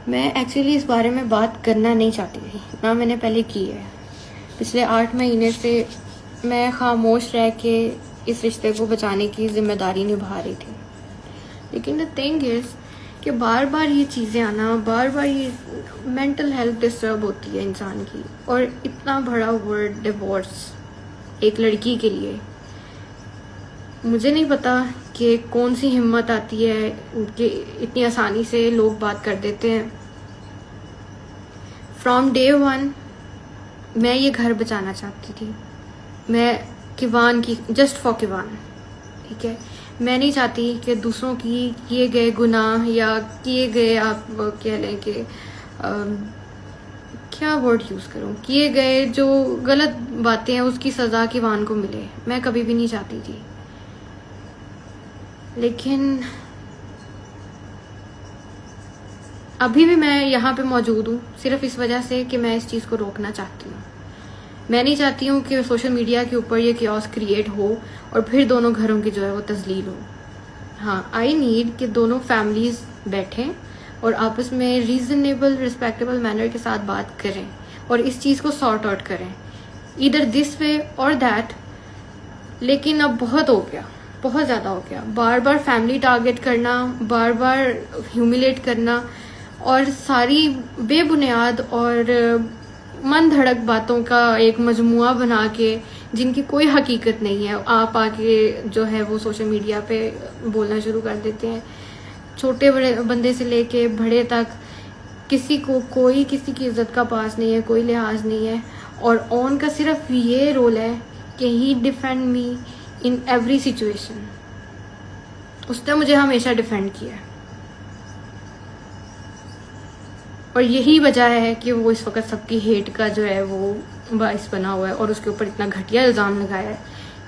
मैं एक्चुअली इस बारे में बात करना नहीं चाहती थी, ना मैंने पहले की है। पिछले 8 महीने से मैं खामोश रह के इस रिश्ते को बचाने की जिम्मेदारी निभा रही थी। लेकिन द थिंग इज़ कि बार बार ये चीज़ें आना, बार बार ये मेंटल हेल्थ डिस्टर्ब होती है इंसान की। और इतना बड़ा वर्ड डिवोर्स एक लड़की के लिए, मुझे नहीं पता कि कौन सी हिम्मत आती है कि इतनी आसानी से लोग बात कर देते हैं। फ्रॉम डे वन मैं ये घर बचाना चाहती थी। मैं किवान की, जस्ट फॉर किवान, ठीक है। मैं नहीं चाहती कि दूसरों की किए गए गुनाह या किए गए, आप कह लें कि क्या वर्ड यूज़ करूं, किए गए जो गलत बातें हैं उसकी सज़ा किवान को मिले। मैं कभी भी नहीं चाहती थी। लेकिन अभी भी मैं यहाँ पे मौजूद हूँ सिर्फ इस वजह से कि मैं इस चीज़ को रोकना चाहती हूँ। मैं नहीं चाहती हूँ कि सोशल मीडिया के ऊपर ये क्योस क्रिएट हो और फिर दोनों घरों की जो है वो तजलील हो। हाँ, आई नीड कि दोनों फैमिलीज बैठें और आपस में रीजनेबल रिस्पेक्टेबल मैनर के साथ बात करें और इस चीज़ को सॉर्ट आउट करें, इधर दिस वे और दैट। लेकिन अब बहुत हो गया, बहुत ज़्यादा हो गया। बार बार फैमिली टारगेट करना, बार बार ह्यूमिलेट करना और सारी बेबुनियाद और मन धड़क बातों का एक मजमुआ बना के जिनकी कोई हकीकत नहीं है, आप आके जो है वो सोशल मीडिया पे बोलना शुरू कर देते हैं। छोटे बड़े बंदे से लेके बड़े तक किसी को, कोई किसी की इज्जत का पास नहीं है, कोई लिहाज नहीं है। और ऑन का सिर्फ ये रोल है कि he defend me in every situation. उसने मुझे हमेशा डिफेंड किया है और यही वजह है कि वो इस वक्त सबकी हेट का जो है वो बाइस बना हुआ है और उसके ऊपर इतना घटिया इल्ज़ाम लगाया है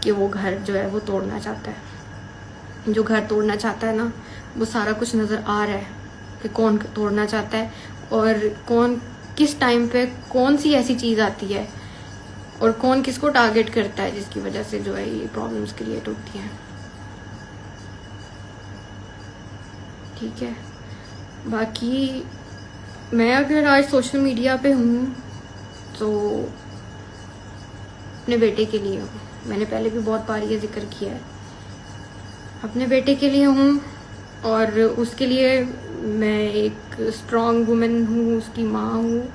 कि वो घर जो है वो तोड़ना चाहता है। जो घर तोड़ना चाहता है ना, वो सारा कुछ नज़र आ रहा है कि कौन तोड़ना चाहता है और कौन किस टाइम पे कौन सी ऐसी चीज़ आती है और कौन किसको टारगेट करता है जिसकी वजह से जो है ये प्रॉब्लम्स क्रिएट होती हैं। ठीक है, बाकी मैं अगर आज सोशल मीडिया पे हूँ तो अपने बेटे के लिए हूँ। मैंने पहले भी बहुत बार ये जिक्र किया है, अपने बेटे के लिए हूँ और उसके लिए मैं एक स्ट्रॉन्ग वुमेन हूँ, उसकी माँ हूँ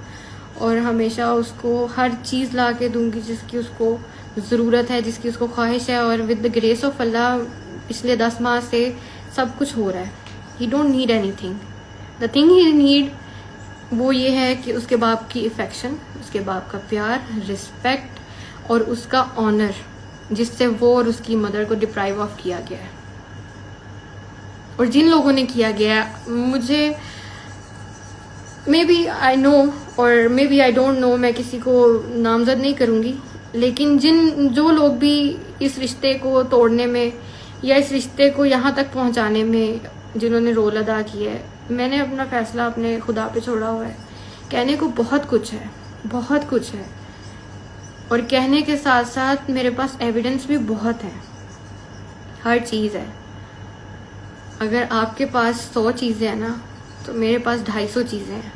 और हमेशा उसको हर चीज़ ला के दूँगी जिसकी उसको ज़रूरत है, जिसकी उसको ख्वाहिश है। और विद द ग्रेस ऑफ अल्लाह पिछले 10 माह से सब कुछ हो रहा है। ही don't need anything. The thing he need वो ये है कि उसके बाप की अफेक्शन, उसके बाप का प्यार, रिस्पेक्ट और उसका ऑनर, जिससे वो और उसकी मदर को डिप्राइव ऑफ किया गया है। और जिन लोगों ने किया गया है, मुझे मे बी आई नो और maybe I don't know, मैं किसी को नामजद नहीं करूँगी, लेकिन जो लोग भी इस रिश्ते को तोड़ने में या इस रिश्ते को यहाँ तक पहुँचाने में जिन्होंने रोल अदा किया है, मैंने अपना फैसला अपने खुदा पे छोड़ा हुआ है। कहने को बहुत कुछ है, बहुत कुछ है और कहने के साथ साथ मेरे पास एविडेंस भी बहुत है, हर चीज़ है। अगर आपके पास 100 चीज़ें हैं ना, तो मेरे पास 250 चीज़ें हैं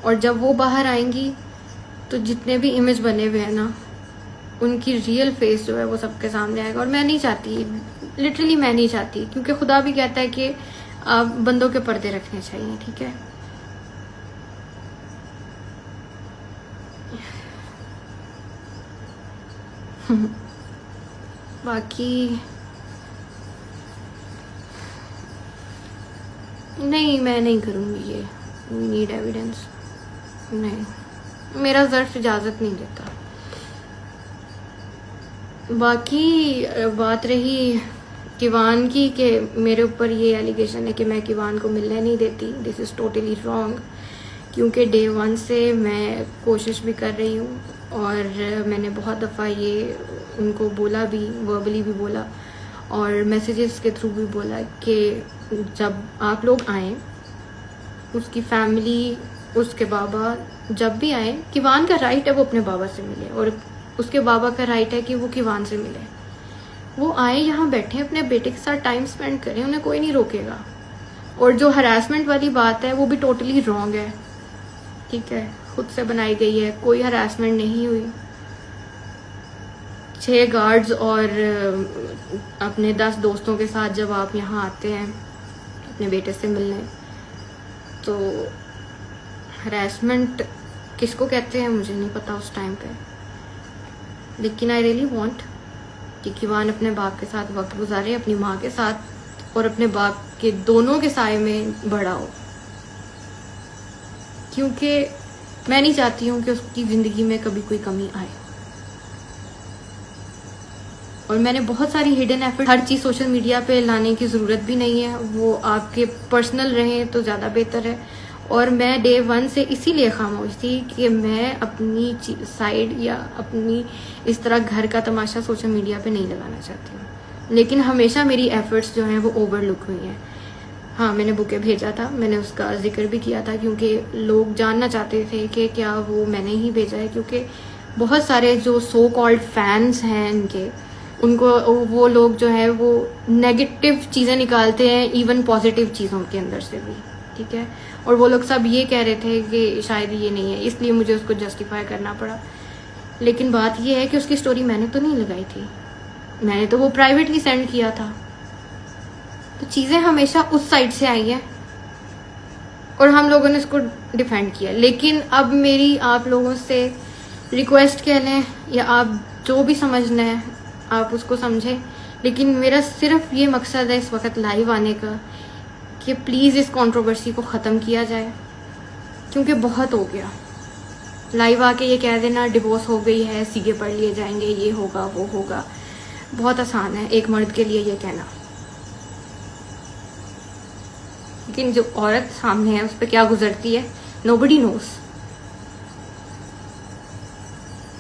और जब वो बाहर आएंगी तो जितने भी इमेज बने हुए हैं ना, उनकी रियल फेस जो है वो सबके सामने आएगा। और मैं नहीं चाहती, लिटरली मैं नहीं चाहती, क्योंकि खुदा भी कहता है कि आप बंदों के पर्दे रखने चाहिए, ठीक है। बाकी नहीं, मैं नहीं करूँगी ये नीड एविडेंस, नहीं, मेरा ज़र्फ इजाज़त नहीं देता। बाकी बात रही किवान की कि मेरे ऊपर ये एलिगेशन है कि मैं किवान को मिलने नहीं देती। दिस इज़ टोटली रॉन्ग, क्योंकि डे 1 से मैं कोशिश भी कर रही हूँ और मैंने बहुत दफ़ा ये उनको बोला भी, वर्बली भी बोला और मैसेजेस के थ्रू भी बोला कि जब आप लोग आएँ, उसकी फैमिली, उसके बाबा जब भी आए, किवान का राइट है वो अपने बाबा से मिले और उसके बाबा का राइट है कि वो किवान से मिले। वो आए, यहाँ बैठे, अपने बेटे के साथ टाइम स्पेंड करें, उन्हें कोई नहीं रोकेगा। और जो हरासमेंट वाली बात है वो भी टोटली रॉन्ग है, ठीक है, खुद से बनाई गई है, कोई हरासमेंट नहीं हुई। 6 गार्ड्स और अपने 10 दोस्तों के साथ जब आप यहाँ आते हैं अपने बेटे से मिलने, तो हरासमेंट किसको कहते हैं मुझे नहीं पता उस टाइम पे, लेकिन आई रियली वांट कि किवान अपने बाप के साथ वक्त गुजारे, अपनी माँ के साथ और अपने बाप के दोनों के साए में बड़ा हो, क्योंकि मैं नहीं चाहती हूँ कि उसकी ज़िंदगी में कभी कोई कमी आए। और मैंने बहुत सारी हिडन एफर्ट, हर चीज़ सोशल मीडिया पे लाने की ज़रूरत भी नहीं है, वो आपके पर्सनल रहें तो ज़्यादा बेहतर है। और मैं डे 1 से इसीलिए खामोश थी कि मैं अपनी साइड या अपनी इस तरह घर का तमाशा सोशल मीडिया पे नहीं लगाना चाहती हूँ। लेकिन हमेशा मेरी एफर्ट्स जो हैं वो ओवरलुक हुई हैं। हाँ, मैंने बुके भेजा था, मैंने उसका जिक्र भी किया था, क्योंकि लोग जानना चाहते थे कि क्या वो मैंने ही भेजा है, क्योंकि बहुत सारे जो सो कॉल्ड फैंस हैं इनके, उनको वो लोग जो है वो नेगेटिव चीज़ें निकालते हैं इवन पॉजिटिव चीज़ों के अंदर से भी, ठीक है। और वो लोग सब ये कह रहे थे कि शायद ये नहीं है, इसलिए मुझे उसको जस्टिफाई करना पड़ा। लेकिन बात ये है कि उसकी स्टोरी मैंने तो नहीं लगाई थी, मैंने तो वो प्राइवेटली सेंड किया था। तो चीज़ें हमेशा उस साइड से आई हैं और हम लोगों ने इसको डिफेंड किया। लेकिन अब मेरी आप लोगों से रिक्वेस्ट कह लें या आप जो भी समझना है आप उसको समझें, लेकिन मेरा सिर्फ ये मकसद है इस वक्त लाइव आने का कि प्लीज़ इस कंट्रोवर्सी को ख़त्म किया जाए, क्योंकि बहुत हो गया। लाइव आके ये कह देना डिवोर्स हो गई है, सीगे पढ़ लिए जाएंगे, ये होगा वो होगा, बहुत आसान है एक मर्द के लिए ये कहना, लेकिन जो औरत सामने है उस पर क्या गुजरती है नोबडी नोस।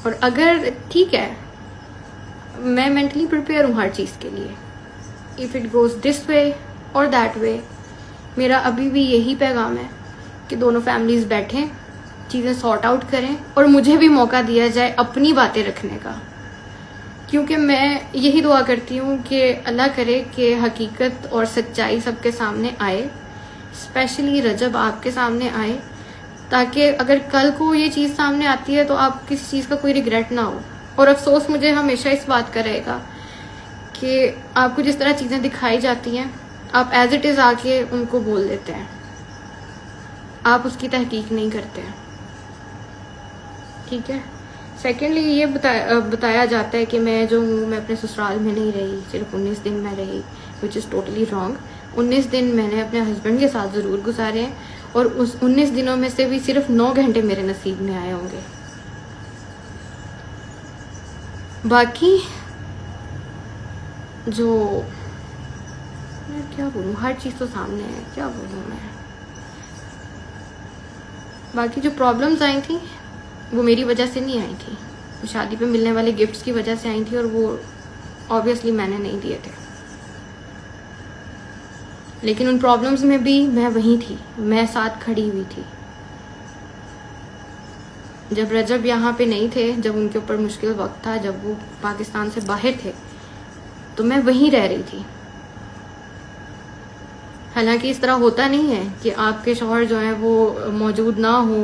और अगर ठीक है, मैं मेंटली प्रिपेयर हूँ हर चीज़ के लिए, if it goes this way और दैट वे। मेरा अभी भी यही पैगाम है कि दोनों फैमिलीज़ बैठें, चीज़ें सॉर्ट आउट करें और मुझे भी मौका दिया जाए अपनी बातें रखने का, क्योंकि मैं यही दुआ करती हूँ कि अल्लाह करे कि हकीकत और सच्चाई सबके सामने आए, स्पेशली रजब आपके सामने आए, ताकि अगर कल को ये चीज़ सामने आती है तो आप किसी चीज़ का कोई रिग्रेट ना हो। और अफसोस मुझे हमेशा इस बात का रहेगा कि आपको जिस तरह चीज़ें दिखाई जाती हैं आप एज इट इज़ आके उनको बोल देते हैं, आप उसकी तहकीक नहीं करते हैं, ठीक है। सेकेंडली ये बताया जाता है कि मैं जो हूँ मैं अपने ससुराल में नहीं रही, सिर्फ 19 दिन मैं रही, विच इज़ टोटली रॉन्ग। 19 दिन मैंने अपने हस्बैंड के साथ ज़रूर गुजारे हैं और उस 19 दिनों में से भी सिर्फ 9 घंटे मेरे नसीब में आए होंगे। बाकी जो मैं क्या बोलूँ, हर चीज़ तो सामने है, क्या बोलूँ मैं। बाकी जो प्रॉब्लम्स आई थी वो मेरी वजह से नहीं आई थी, वो शादी पे मिलने वाले गिफ्ट्स की वजह से आई थी और वो ऑब्वियसली मैंने नहीं दिए थे। लेकिन उन प्रॉब्लम्स में भी मैं वहीं थी, मैं साथ खड़ी हुई थी। जब रजब यहाँ पे नहीं थे, जब उनके ऊपर मुश्किल वक्त था, जब वो पाकिस्तान से बाहर थे, तो मैं वहीं रह रही थी। हालांकि इस तरह होता नहीं है कि आपके शौहर जो है वो मौजूद ना हो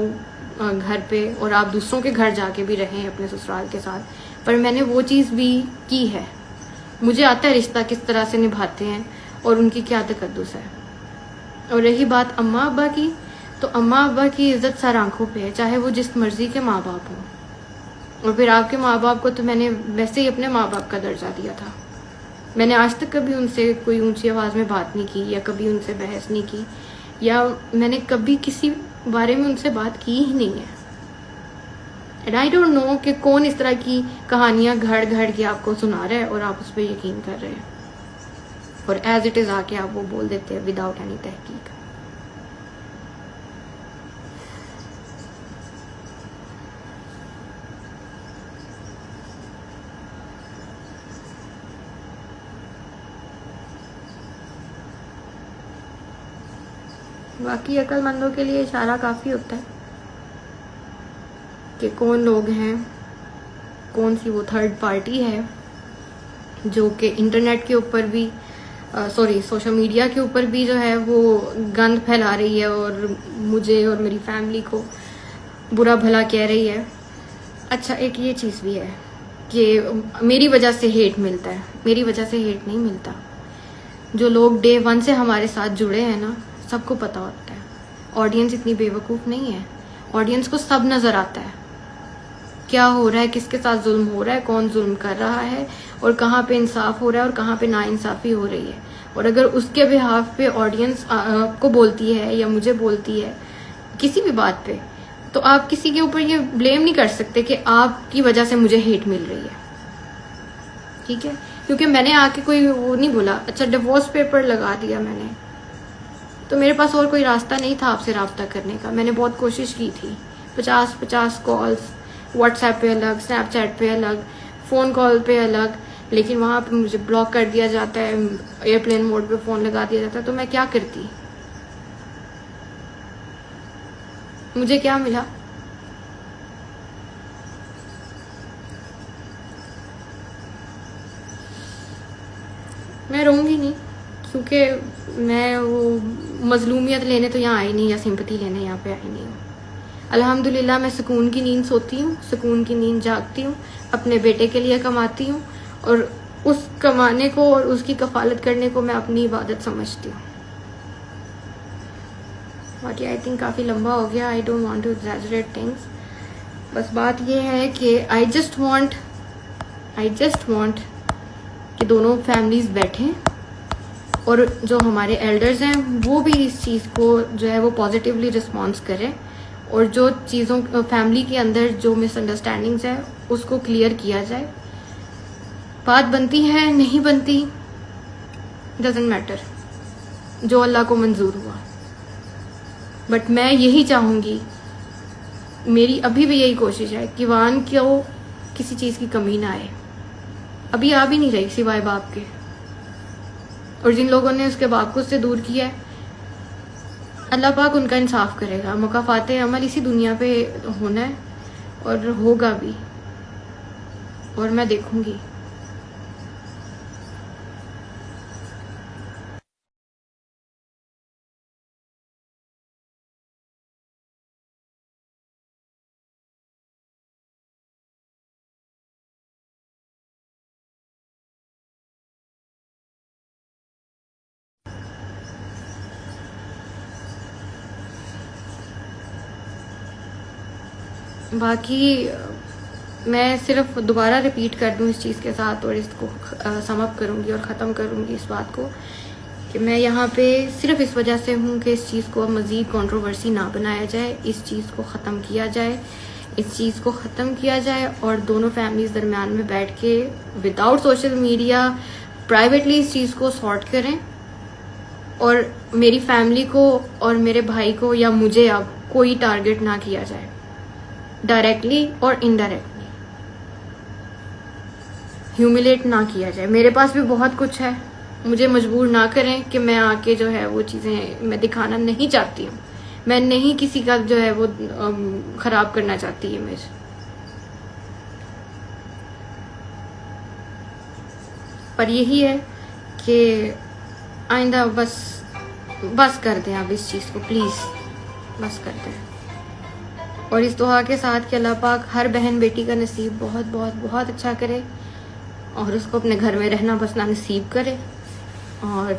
घर पे और आप दूसरों के घर जाके भी रहें अपने ससुराल के साथ, पर मैंने वो चीज़ भी की है। मुझे आता है रिश्ता किस तरह से निभाते हैं और उनकी क्या तकद्दुस है। और रही बात अम्मा अब्बा की, तो अम्मा अब्बा की इज़्ज़त सर आंखों पे है, चाहे वो जिस मर्ज़ी के माँ बाप हों। और फिर आपके माँ बाप को तो मैंने वैसे ही अपने माँ बाप का दर्जा दिया था। मैंने आज तक कभी उनसे कोई ऊंची आवाज़ में बात नहीं की या कभी उनसे बहस नहीं की, या मैंने कभी किसी बारे में उनसे बात की ही नहीं है। एंड आई डोंट नो कि कौन इस तरह की कहानियाँ घड़ घड़ के आपको सुना रहा है और आप उस पर यकीन कर रहे हैं और एज इट इज़ आके आप वो बोल देते हैं विदाउट एनी तहकीक। बाकी अक्लमंदों के लिए इशारा काफ़ी होता है कि कौन लोग हैं, कौन सी वो थर्ड पार्टी है जो कि इंटरनेट के ऊपर भी सॉरी सोशल मीडिया के ऊपर भी जो है वो गंद फैला रही है और मुझे और मेरी फैमिली को बुरा भला कह रही है। अच्छा, एक ये चीज़ भी है कि मेरी वजह से हेट मिलता है, मेरी वजह से हेट नहीं मिलता। जो लोग डे 1 से हमारे साथ जुड़े हैं ना, सबको पता होता है। ऑडियंस इतनी बेवकूफ़ नहीं है, ऑडियंस को सब नज़र आता है क्या हो रहा है, किसके साथ जुल्म हो रहा है, कौन जुल्म कर रहा है और कहाँ पे इंसाफ हो रहा है और कहाँ पे नाइंसाफ़ी हो रही है। और अगर उसके बिहाफ पे ऑडियंस को बोलती है या मुझे बोलती है किसी भी बात पे, तो आप किसी के ऊपर ये ब्लेम नहीं कर सकते कि आपकी वजह से मुझे हेट मिल रही है, ठीक है? क्योंकि मैंने आके कोई वो नहीं बोला। अच्छा, डिवोर्स पेपर लगा दिया मैंने, तो मेरे पास और कोई रास्ता नहीं था आपसे रब्ता करने का। मैंने बहुत कोशिश की थी, 50 कॉल्स, व्हाट्सएप पे अलग, स्नैपचैट पे अलग, फ़ोन कॉल पे अलग, लेकिन वहाँ पे मुझे ब्लॉक कर दिया जाता है, एयरप्लेन मोड पे फ़ोन लगा दिया जाता है। तो मैं क्या करती? मुझे क्या मिला? मैं रहूँगी नहीं, क्योंकि मैं वो मजलूमियत लेने तो यहाँ आई नहीं, या सिंपैथी लेने यहाँ पे आई नहीं हूँ। अल्हम्दुलिल्लाह मैं सुकून की नींद सोती हूँ, सुकून की नींद जागती हूँ, अपने बेटे के लिए कमाती हूँ और उस कमाने को और उसकी कफालत करने को मैं अपनी इबादत समझती हूँ। बाकी आई थिंक काफ़ी लंबा हो गया, I don't want to exaggerate things. बस बात ये है कि आई जस्ट वांट कि दोनों फैमिलीज बैठें और जो हमारे एल्डर्स हैं वो भी इस चीज़ को जो है वो पॉजिटिवली रिस्पॉन्स करें और जो चीज़ों फैमिली के अंदर जो मिसअंडरस्टैंडिंग्स है उसको क्लियर किया जाए। बात बनती है नहीं बनती, डजेंट मैटर, जो अल्लाह को मंजूर हुआ। बट मैं यही चाहूँगी, मेरी अभी भी यही कोशिश है कि वान को किसी चीज़ की कमी ना आए। अभी आ भी नहीं रही सिवाय बाप के, और जिन लोगों ने उसके बाप को उससे दूर किया है, अल्लाह पाक उनका इंसाफ करेगा। मुकाफ़ाते अमल इसी दुनिया पे होना है और होगा भी, और मैं देखूंगी। बाकी मैं सिर्फ दोबारा रिपीट कर दूं इस चीज़ के साथ और इसको समअप करूंगी और ख़त्म करूंगी इस बात को कि मैं यहाँ पे सिर्फ इस वजह से हूँ कि इस चीज़ को मज़ीद कंट्रोवर्सी ना बनाया जाए, इस चीज़ को ख़त्म किया जाए, इस चीज़ को ख़त्म किया जाए और दोनों फैमिलीज़ दरमियान में बैठ के विदाउट सोशल मीडिया प्राइवेटली इस चीज़ को सॉर्ट करें और मेरी फैमिली को और मेरे भाई को या मुझे अब कोई टारगेट ना किया जाए, डायरेक्टली और इनडायरेक्टली ह्यूमिलेट ना किया जाए। मेरे पास भी बहुत कुछ है, मुझे मजबूर ना करें कि मैं आके जो है वो चीज़ें मैं दिखाना नहीं चाहती हूँ। मैं नहीं किसी का जो है वो ख़राब करना चाहती इमेज। पर यही है कि आइंदा बस कर दें आप इस चीज़ को, प्लीज़ बस कर दें। और इस दुआ के साथ कि अल्लाह पाक हर बहन बेटी का नसीब बहुत बहुत बहुत अच्छा करे और उसको अपने घर में रहना बसना नसीब करे और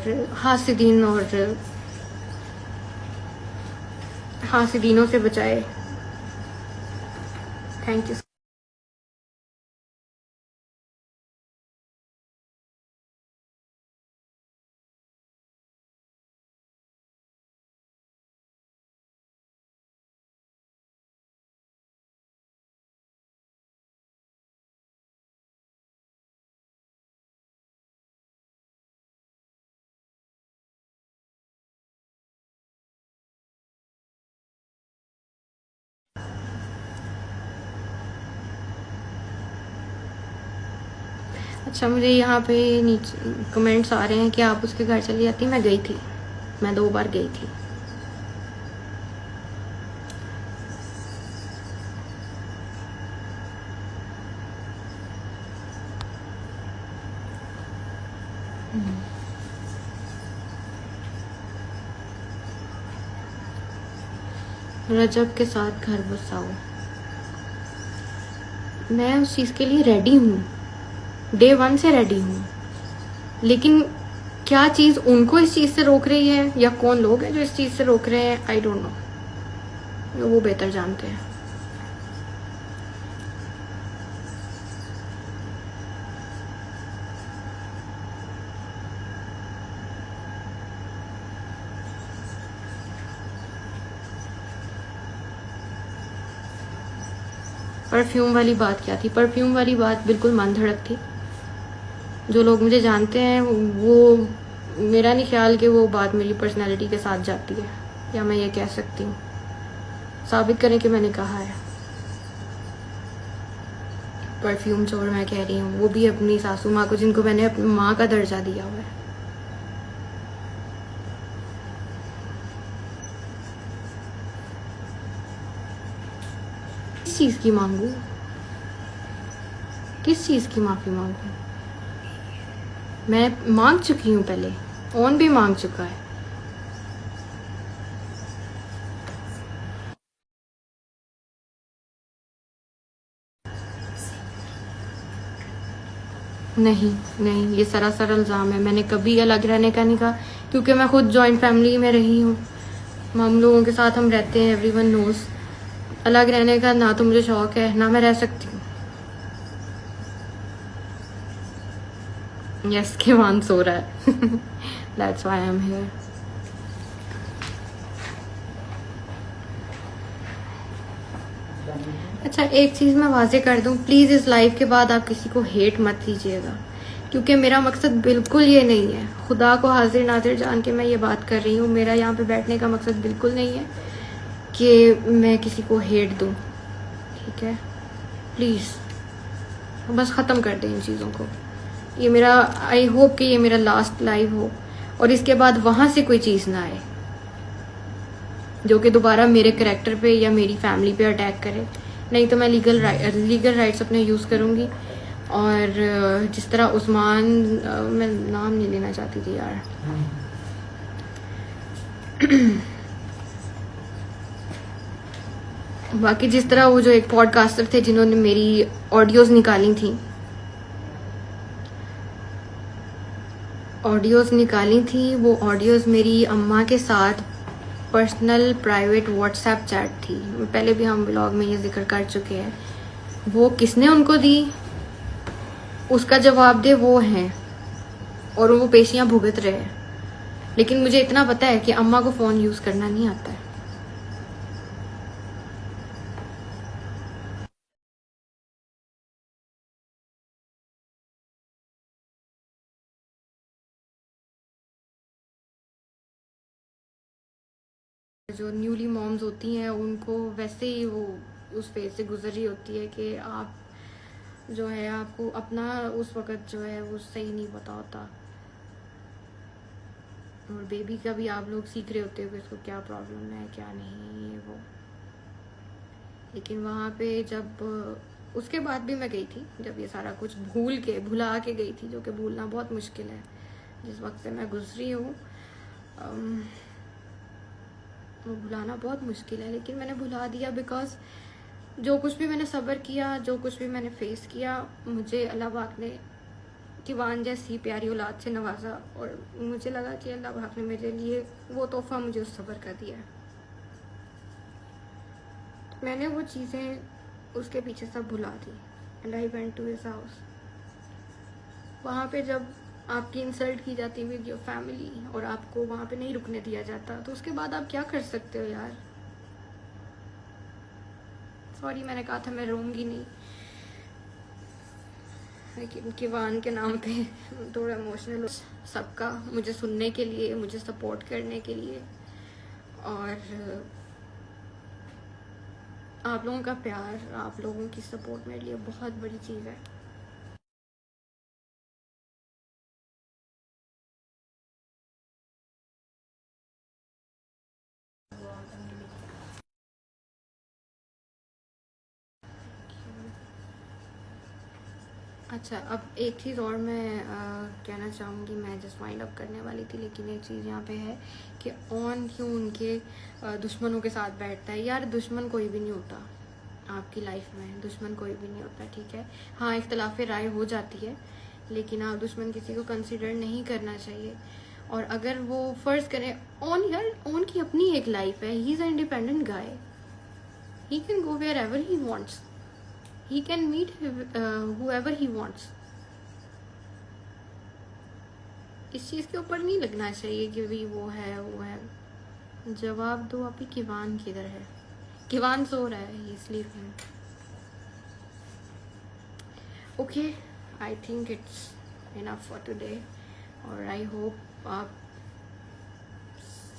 हासिदीनों से बचाए। Thank you. अच्छा, मुझे यहाँ पे नीचे कमेंट्स आ रहे हैं कि आप उसके घर चली जाती। मैं गई थी, मैं 2 बार गई थी। रजब के साथ घर बसाओ। मैं उस चीज़ के लिए रेडी हूँ, डे वन से रेडी हूँ, लेकिन क्या चीज़ उनको इस चीज़ से रोक रही है या कौन लोग हैं जो इस चीज़ से रोक रहे हैं, आई डोंट नो, वो बेहतर जानते हैं। परफ्यूम वाली बात क्या थी? परफ्यूम वाली बात बिल्कुल मन धड़क थी। जो लोग मुझे जानते हैं वो, मेरा नहीं ख्याल कि वो बात मेरी पर्सनैलिटी के साथ जाती है, या मैं ये कह सकती हूँ, साबित करें कि मैंने कहा है। परफ्यूम चोर मैं कह रही हूँ, वो भी अपनी सासू माँ को, जिनको मैंने अपनी माँ का दर्जा दिया हुआ है। किस चीज़ की मांगू? किस चीज़ की माफ़ी मांगू? मैं मांग चुकी हूँ पहले, ओन भी मांग चुका है। नहीं नहीं, ये सरासर इल्ज़ाम है। मैंने कभी अलग रहने का नहीं कहा, क्योंकि मैं खुद जॉइंट फैमिली में रही हूँ। हम लोगों के साथ हम रहते हैं, एवरीवन नोज़। अलग रहने का ना तो मुझे शौक है, ना मैं रह सकती हूँ। यस, किवान सो रहा है। That's why I am here. अच्छा, एक चीज़ मैं वाजे कर दूं, प्लीज़ इस लाइव के बाद आप किसी को हेट मत कीजिएगा, क्योंकि मेरा मकसद बिल्कुल ये नहीं है। खुदा को हाजिर नाजिर जान के मैं ये बात कर रही हूँ, मेरा यहाँ पे बैठने का मकसद बिल्कुल नहीं है कि मैं किसी को हेट दूँ, ठीक है? प्लीज़ बस ख़त्म कर दें इन चीज़ों को। ये मेरा, आई होप कि ये मेरा लास्ट लाइव हो और इसके बाद वहाँ से कोई चीज़ ना आए जो कि दोबारा मेरे करैक्टर पे या मेरी फैमिली पे अटैक करे। नहीं तो मैं लीगल राइट्स अपने यूज़ करूँगी। और जिस तरह उस्मान, मैं नाम नहीं लेना चाहती थी यार, बाकी जिस तरह वो जो एक पॉडकास्टर थे जिन्होंने मेरी ऑडियोज़ निकाली थी, वो ऑडियोज़ मेरी अम्मा के साथ पर्सनल प्राइवेट व्हाट्सएप चैट थी। पहले भी हम ब्लॉग में ये जिक्र कर चुके हैं। वो किसने उनको दी, उसका जवाब दे वो हैं, और वो पेशियां भुगत रहे हैं। लेकिन मुझे इतना पता है कि अम्मा को फ़ोन यूज़ करना नहीं आता है। जो न्यूली मॉम्स होती हैं उनको वैसे ही वो उस फेज से गुजर रही होती है कि आप जो है, आपको अपना उस वक़्त जो है वो सही नहीं पता होता, और बेबी का भी आप लोग सीख रहे होते हो कि उसको क्या प्रॉब्लम है क्या नहीं, ये वो। लेकिन वहाँ पे जब, उसके बाद भी मैं गई थी, जब ये सारा कुछ भुला के गई थी, जो कि भूलना बहुत मुश्किल है जिस वक्त से मैं गुजरी हूँ। वो भुलाना बहुत मुश्किल है, लेकिन मैंने भुला दिया बिकॉज जो कुछ भी मैंने सब्र किया, जो कुछ भी मैंने फेस किया, मुझे अल्लाह पाक ने किवान जैसी प्यारी औलाद से नवाजा, और मुझे लगा कि अल्लाह पाक ने मेरे लिए वो तोहफ़ा मुझे उस सब्र का दिया है। मैंने वो चीज़ें उसके पीछे सब भुला दी and I went to his house. वहाँ पे जब आपकी इंसल्ट की जाती विद योर फैमिली और आपको वहाँ पे नहीं रुकने दिया जाता, तो उसके बाद आप क्या कर सकते हो यार? सॉरी, मैंने कहा था मैं रोऊंगी नहीं, लेकिन किवान के नाम पे थोड़ा इमोशनल। सबका मुझे सुनने के लिए, मुझे सपोर्ट करने के लिए, और आप लोगों का प्यार, आप लोगों की सपोर्ट मेरे लिए बहुत बड़ी चीज़ है। अच्छा, अब एक चीज़ और मैं कहना चाहूँगी, मैं जस्ट वाइंड अप करने वाली थी, लेकिन एक चीज़ यहाँ पे है कि ऑन क्यों उनके दुश्मनों के साथ बैठता है। यार दुश्मन कोई भी नहीं होता आपकी लाइफ में, दुश्मन कोई भी नहीं होता, ठीक है। हाँ, इख्तलाफ राय हो जाती है, लेकिन आप दुश्मन किसी को कंसिडर नहीं करना चाहिए। और अगर वो फ़र्ज़ करें, ऑन यार ऑन की अपनी एक लाइफ है, he is a independent guy, he can go wherever he wants, he can meet whoever he wants। इस चीज़ के ऊपर नहीं लगना चाहिए कि भी वो है। जवाब दो अभी, किवान किधर है? किवान सो रहा है, he sleeping. Okay, I think it's enough for today, और आई होप आप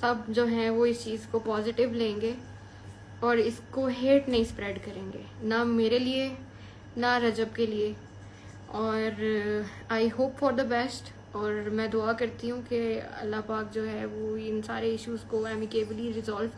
सब जो हैं वो इस चीज़ को पॉजिटिव लेंगे और इसको हेट नहीं स्प्रेड करेंगे, ना मेरे लिए ना रजब के लिए। और I hope for the best, और मैं दुआ करती हूँ कि अल्लाह पाक जो है वो इन सारे इश्यूज़ को एमिकेबली रिजॉल्व